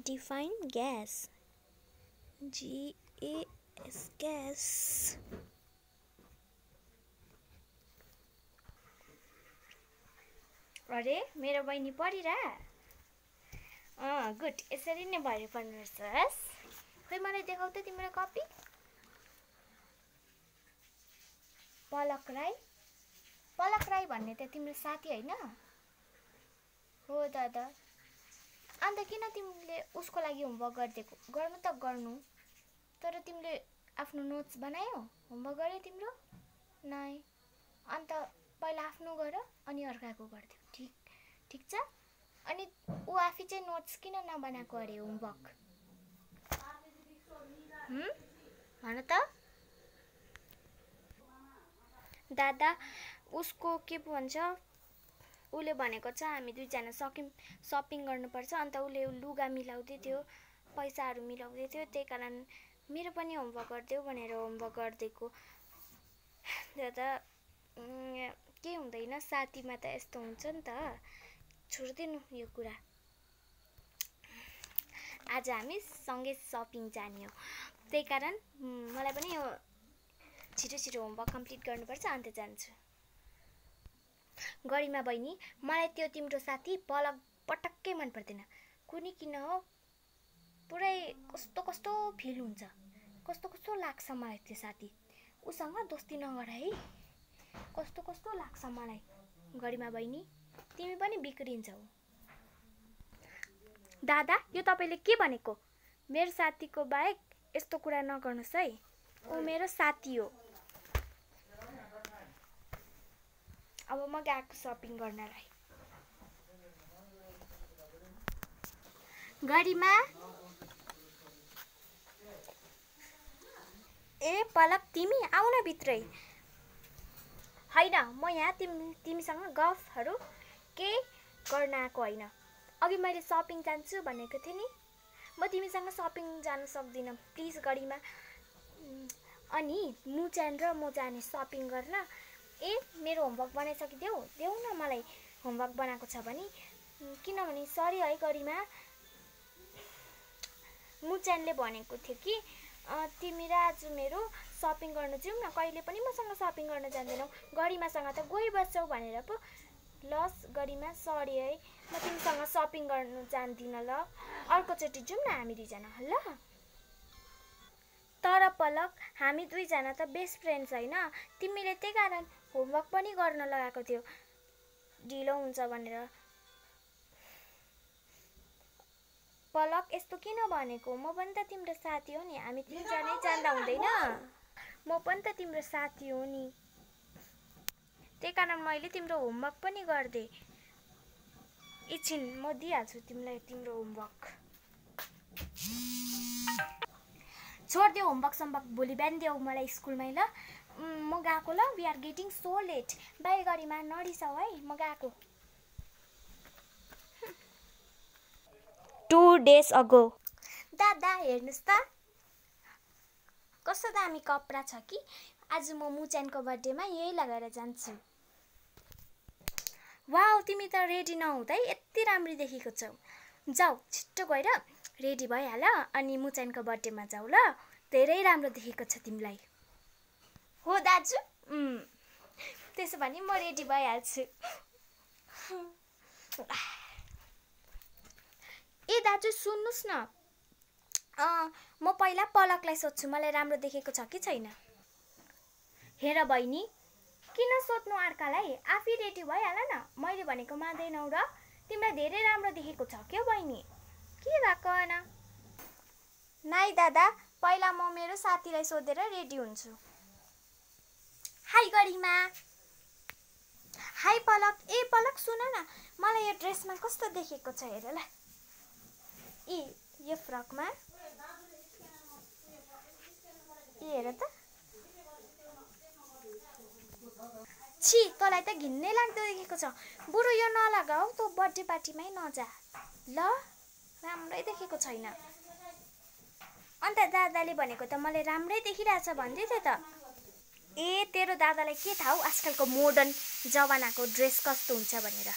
Define gas. G-A-S, gas. अरे मेरो बहिनी पढिरा? गुड, यसरी नै भरि पढ्नुपर्छ। खै मलाई देखाउ त तिम्रो कपी। पलक राई भन्ने त तिम्रो साथी हैन? हो दादा। अन्त किन तिमीले उसको लागि होमवर्क गर्दिएको? गर्नु त गर्नु, तर तिमीले आफ्नो नोट्स बनायौ? होमवर्क गर्यो तिम्रो? नाइ। अन्त पहिला आफ्नो गर अनि अर्काको गर्दियो। ठीक छ? अनि ऊ आफै चाहिँ नोट्स किन नबनाएको अरे होमवर्क? भन त। दादा उसको के भन्छ, उले भनेको छ हामी दुईजना सपिङ गर्नुपर्छ। अन्त उले लुगा मिलाउँदै थियो, पैसाहरू मिलाउँदै थियो, त्यही कारण मेरो पनि होमवर्क गरिदेऊ भनेर होमवर्क गरिदिएको। दादा के हुँदैन, साथीमा त यस्तो हुन्छ नि त। छोड्दिनु यो कुरा। आज हामी सँगै सपिङ जाने हो, त्यही कारण मलाई पनि यो छिटो होमवर्क कम्प्लिट गर्नुपर्छ, अन्त जान्छु। गरिमा बहिनी, मलाई त्यो तिम्रो साथी पलक पटक्कै मन पर्दैन। कुनी किन हो, पुरै कस्तो फिल हुन्छ, कस्तो लाग्छ मलाई त्यो साथी। उसँग दोस्ती नगर है, कस्तो लाग्छ मलाई। गरिमा बहिनी, तिमी पनि बिग्रिन्छौ। दादा यो तपाईले के भनेको? मेरो साथीको बाहेक यस्तो कुरा नगर्नुस् है। ऊ मेरो साथी हो। अब म गएको सपिङ गर्नलाई। गरिमा, ए पलक तिमी आउ न भित्रै। हैन, म यहाँ तिमीसँग गफहरू के गर्न आएको हैन। अघि मैले सपिङ जान्छु भनेको थिएँ नि, म तिमीसँग सपिङ जान सक्दिनँ। प्लिज गरिमा। अनि मुचेन र म जाने सपिङ गर्न। मेरो होमवर्क बनाइसकिदेऊ, देऊ न मलाई होमवर्क बनाएको छ भने। किनभने सरी है गरिमा, मुचेनले भनेको थियो कि तिमी र आज मेरो सपिङ गर्न जाउँ न, कहिले पनि मसँग सपिङ गर्न जान्दैनौ, गरिमासँग त गइबस्छौ भनेर पो। लस गरिमा, सरी है, म तिमीसँग सपिङ गर्न जान्दिनँ ल। अर्कोचोटि जाउँ न हामी दुईजना, ल। तर पलक, हामी दुईजना त बेस्ट फ्रेन्ड्स हैन? तिमीले त्यही कारण होमवर्क पनि गर्न लगाएको थियो, ढिलो हुन्छ भनेर। पलक यस्तो किन भनेको? म पनि त तिम्रो साथी हो नि, हामी दुईजनै जान्दा हुँदैन? म पनि त तिम्रो साथी हो नि, त्यही कारण मैले तिम्रो होमवर्क पनि गर्दे। एकछिन म दिइहाल्छु तिमीलाई तिम्रो होमवर्क। छोड्देऊ होमवर्क सम्वर्क, भोलि बिहान देऊ मलाई स्कुलमै ल। म गएको ल, we are getting so late. Bye Garima, नरिसाऊ है, म गएको। 2 days ago। दादा हेर्नुस् त, कस्तो दामी कपडा छ कि। आज म मुचेनको बर्थडेमा यही लगाएर जान्छु। वाउ, तिमी त रेडी नहुँदै यति राम्रो देखेको छौ। जाऊ छिट्टो गएर रेडी भइहाल, अनि मुचेनको बर्थडेमा जाऊ ल। धेरै राम्रो देखेको छ तिमीलाई। हो दाजु, त्यसो भने म रेडी भइहाल्छु। ए दाजु सुन्नुस् न, म पहिला पलकलाई सोध्छु मलाई राम्रो देखेको छ कि छैन। हेर बहिनी, किन सोध्नु अर्कालाई, आफै रेडी भइहाल न। मैले भनेको मान्दैनौ र? तिमीलाई धेरै राम्रो देखेको छ क्या बहिनी, के भएको होइन? नाइ दादा, पहिला म मेरो साथीलाई सोधेर रेडी हुन्छु। हाई गरिमा। हाई पलक। ए पलक सुन न, मलाई यो ड्रेसमा कस्तो देखेको छ हेर ल। यो फ्रकमा हेर त। छि, तँलाई त घिन्नै लाग्दो देखेको छ। बरु यो नलगाऊ, तँ बर्थडे पार्टीमै नजा ल, राम्रै देखेको छैन। अन्त दादाले भनेको त मलाई राम्रै देखिरहेछ भन्दै थियो त। ए तेरो दादालाई के थाहा आजकलको मोडर्न जमानाको ड्रेस कस्तो हुन्छ भनेर।